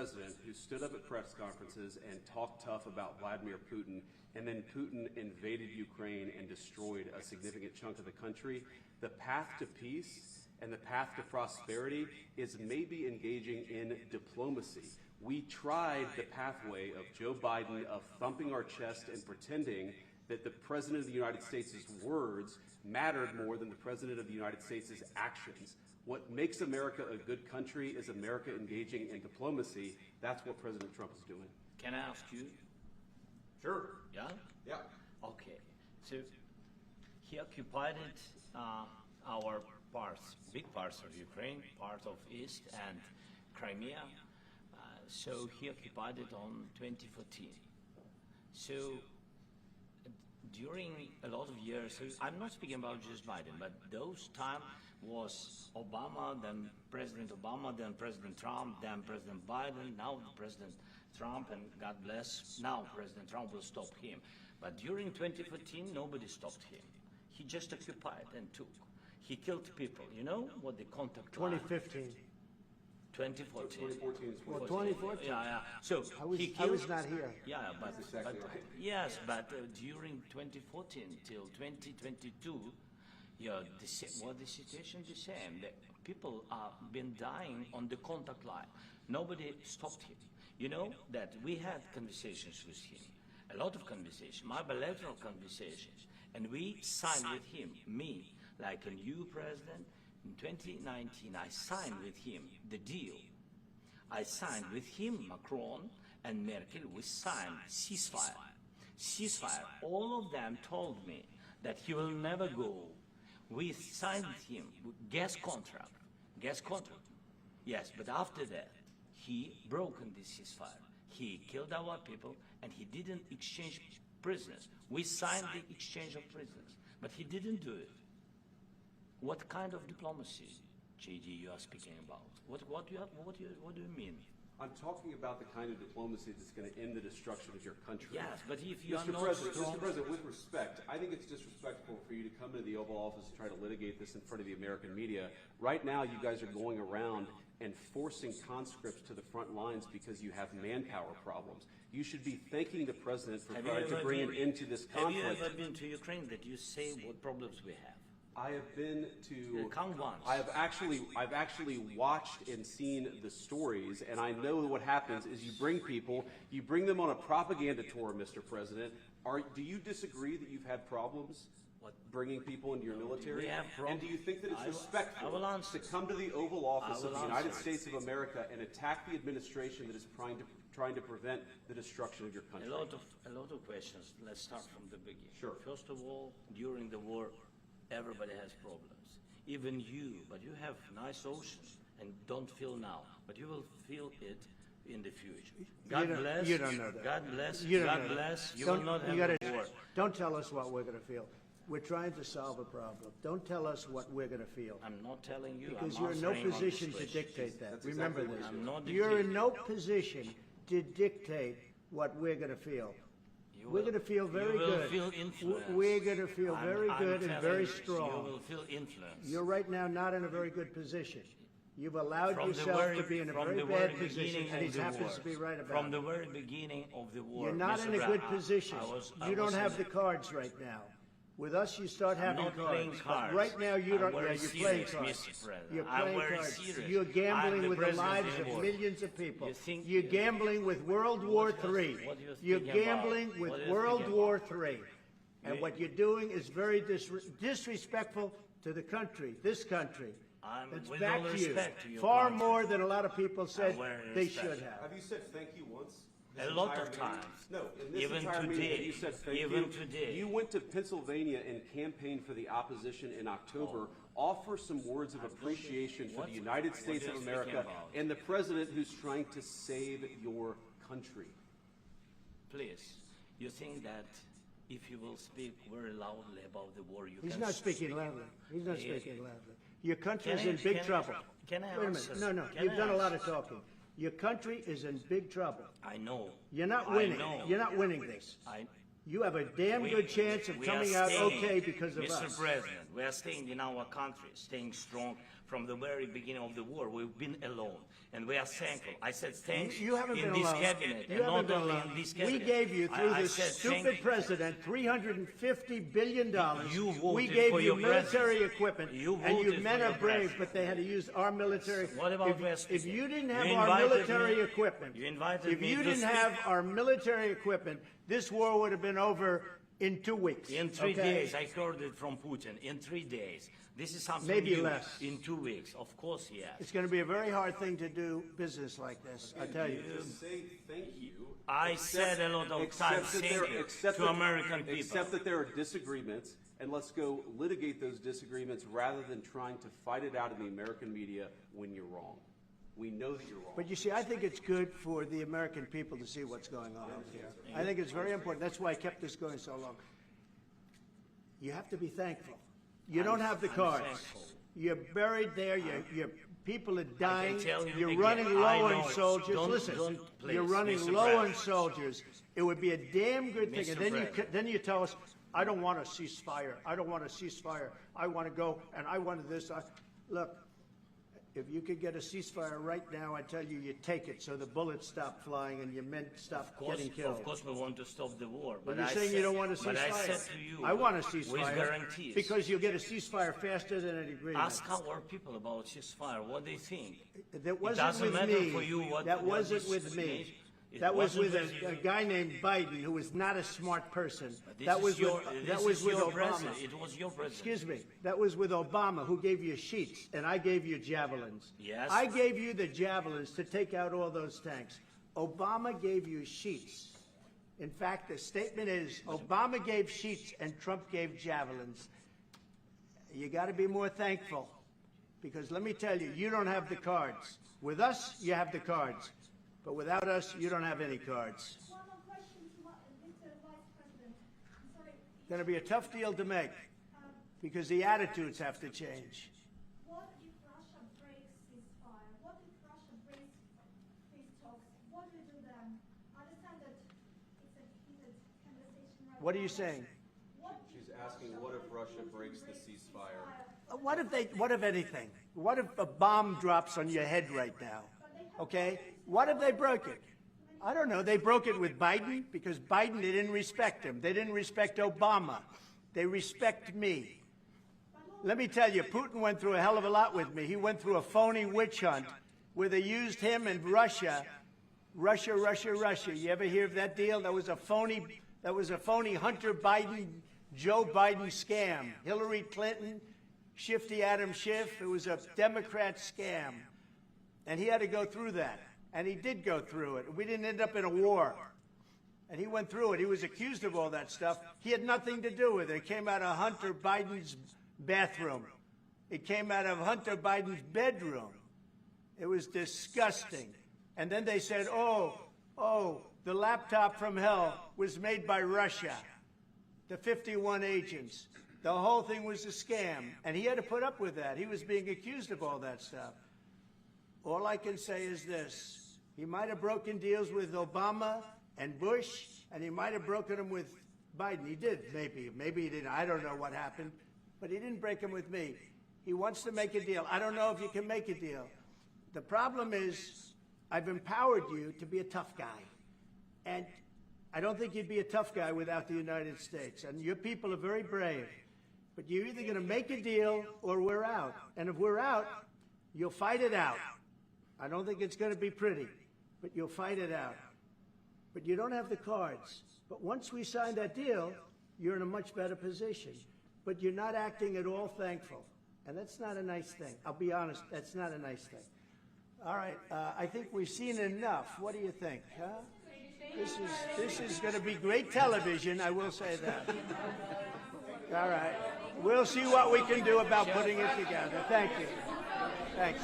president who stood up at press conferences and talked tough about Vladimir Putin, and then Putin invaded Ukraine and destroyed a significant chunk of the country. The path to peace and the path to prosperity is maybe engaging in diplomacy. We tried the pathway of Joe Biden of thumping our chest and pretending that the President of the United States' words mattered more than the President of the United States' actions. What makes America a good country is America engaging in diplomacy. That's what President Trump is doing. Can I ask you? Sure. Yeah? Yeah. Okay. So he occupied our parts, big parts of Ukraine, part of East and Crimea. So he occupied it on 2014. So during a lot of years, so I'm not speaking about just Biden, but those time was Obama, then President Obama, then President Trump, then President Biden, now President Trump, and God bless, now President Trump will stop him. But during 2014, nobody stopped him. He just occupied and took. He killed people. You know what the contact 2015. 2014. 2014 is Well, 2014. Yeah. So I was not here. Yeah, but, exactly right. yes, but during 2014 till 2022, the situation the same. The people have been dying on the contact line. Nobody stopped him. You know that we had conversations with him, a lot of conversations, my bilateral conversations, and we signed with him, me, like a new president. In 2019, I signed with him the deal. I signed with him, Macron and Merkel, we signed ceasefire. Ceasefire. All of them told me that he will never go. We signed with him gas contract. Gas contract. Yes, but after that, he broken this ceasefire. He killed our people and he didn't exchange prisoners. We signed the exchange of prisoners, but he didn't do it. What kind of diplomacy, JD, you are speaking about? What do you mean? I'm talking about the kind of diplomacy that's going to end the destruction of your country. Yes, but if you are Mr. not President, strong... Mr. President, with respect, I think it's disrespectful for you to come into the Oval Office and try to litigate this in front of the American media. Right now, you guys are going around and forcing conscripts to the front lines because you have manpower problems. You should be thanking the President for trying to bring an end to this conflict. Have you ever been to Ukraine that you say what problems we have? I have been to. Count once. I've actually watched and seen the stories, and I know what happens is you bring them on a propaganda tour, Mr. President. Do you disagree that you've had problems bringing people into your military? We have and do you think that it's respectful to come to the Oval Office of the United States of America and attack the administration that is trying to prevent the destruction of your country? A lot of questions. Let's start from the beginning. Sure. First of all, during the war, everybody has problems, even you, but you have nice oceans and don't feel now, but you will feel it in the future. God bless. You don't know that. God bless. You God bless. You will not have a war. Don't tell us what we're going to feel. We're trying to solve a problem. Don't tell us what we're going to feel. I'm not telling you. Because I'm you're in no answering on position this to question. dictate that. That's Remember exactly this. what I'm not You're in dictating. no position to dictate what we're going to feel. We're going to feel very you will good. Feel influenced. We're going to feel very good and very strong. You will feel influence. You're right now not in a very good position. You've allowed From the yourself very- to be in a from very the bad very position, beginning and he of the happens war. to be right about From it. the very beginning of the war. You're not Mr. in a Brown, good position. I You don't was have in the cards right now. With us, you start having not playing cards. cards. Right now, you I'm don't. very You're playing serious, cards. Mr. President. You're I'm playing very cards. serious. You're I'm gambling the with the president lives of of the world. millions of people. You think- You're gambling with World War III. What do you You're think about? gambling with What do you World think War about? III. And what you're doing is very disrespectful to the country, this country. That's with back all to you. respect to your Far country. more than a lot of people said very they respect. should have. Have you said thank you once? A lot of Entire meeting? times. No, in this Even entire meeting, today. you said thank Even you. today. You went to Pennsylvania and campaigned for the opposition in October. Offer some words of appreciation for the United States of are you America speaking about? and the president who's trying to save your country. Please, you think that if you will speak very loudly about the war, you He's can... not speaking loudly. He's not speaking loudly. Your country Can is I- in big can I- trouble. can I Wait a answer? minute. No, Can you've I done a lot of answer? talking. Your country is in big trouble. I know. You're not I winning. know. You're not winning this. I, You have a damn good chance of we are coming out staying, okay because of Mr. us. President, we are staying in our country, staying strong from the very beginning of the war. We've been alone, and we are thankful. I said thanks You haven't in been this alone. cabinet, You and haven't not been only alone. in this cabinet. We gave you, through I this said stupid thank president, $350 billion. You We voted gave for you your military president. equipment, You and you voted men for are your brave, president. but they had to use our military. What about West If Virginia? you didn't have You our invited military me- equipment, you invited if me you to didn't speak. have our military equipment, this war would have been over in 2 weeks. In 3 okay? days, I heard it from Putin. In 3 days. This is something Maybe new. less. In 2 weeks, of course, yes. It's going to be a very hard thing to do business like this, I tell you. Just say thank you. I said a lot of Except times that thank there- you except to that- American people. Except that there are disagreements, and let's go litigate those disagreements rather than trying to fight it out in the American media when you're wrong. We know that you're wrong. But you see, I think it's good for the American people to see what's going on out here. I think it's very important. That's why I kept this going so long. You have to be thankful. You don't have the I'm cards. thankful. You're buried there. Your people are dying. tell you You're again, running I low know on it. soldiers. Don't- Listen, don't, you're please, running Mr. low on President. soldiers. It would be a damn good thing. And Mr. then you tell us, I don't want a ceasefire. I don't want a ceasefire. I want to go, and I wanted this. Look, if you could get a ceasefire right now, I tell you, you take it so the bullets stop flying and your men stop getting killed. Of course, we want to stop the war. But But you're I saying said, you don't want a ceasefire. But I said to you, I want a with ceasefire. guarantees. Because you'll get a ceasefire faster than an agreement. Ask our people about ceasefire, what they think. That wasn't doesn't with matter me. for you what- That what wasn't this with me. nation- it That was with wasn't a with guy named Biden, who was not a smart person. This That is was your- with this that is was with your Obama. president. It was your president. Excuse me. That was with Obama, who gave you sheets, and I gave you javelins. Yes. I gave you the javelins to take out all those tanks. Obama gave you sheets. In fact, the statement is Obama gave sheets and Trump gave javelins. You got to be more thankful, because let me tell you, you don't have the cards. With us, you have the cards, but without us, you don't have any cards. One more question to Mr. Vice President. I'm sorry. Going to be a tough deal to make, because the attitudes have to change. What if Russia breaks ceasefire? What if Russia breaks peace talks? What do you do then? I understand that it's a heated conversation right now. What are you saying? She's asking, what if Russia breaks the ceasefire? What if anything? What if a bomb drops on your head right now? Okay? What if they broke it? I don't know. They broke it with Biden because Biden, they didn't respect him. They didn't respect Obama. They respect me. Let me tell you, Putin went through a hell of a lot with me. He went through a phony witch hunt where they used him and Russia. Russia. You ever hear of that deal? That was a phony Hunter Biden, Joe Biden scam. Hillary Clinton, Shifty Adam Schiff. It was a Democrat scam. And he had to go through that. And he did go through it. We didn't end up in a war. And he went through it. He was accused of all that stuff. He had nothing to do with it. It came out of Hunter Biden's bathroom. It came out of Hunter Biden's bedroom. It was disgusting. And then they said, oh, the laptop from hell was made by Russia. The 51 agents. The whole thing was a scam. And he had to put up with that. He was being accused of all that stuff. All I can say is this. He might have broken deals with Obama and Bush, and he might have broken them with Biden. He did, maybe. Maybe he didn't. I don't know what happened. But he didn't break them with me. He wants to make a deal. I don't know if you can make a deal. The problem is I've empowered you to be a tough guy. And I don't think you'd be a tough guy without the United States. And your people are very brave. But you're either going to make a deal or we're out. And if we're out, you'll fight it out. I don't think it's going to be pretty, but you'll fight it out. But you don't have the cards. But once we sign that deal, you're in a much better position. But you're not acting at all thankful. And that's not a nice thing. I'll be honest, that's not a nice thing. All right, I think we've seen enough. What do you think? Huh? This is going to be great television, I will say that. All right. We'll see what we can do about putting it together. Thank you. Thanks.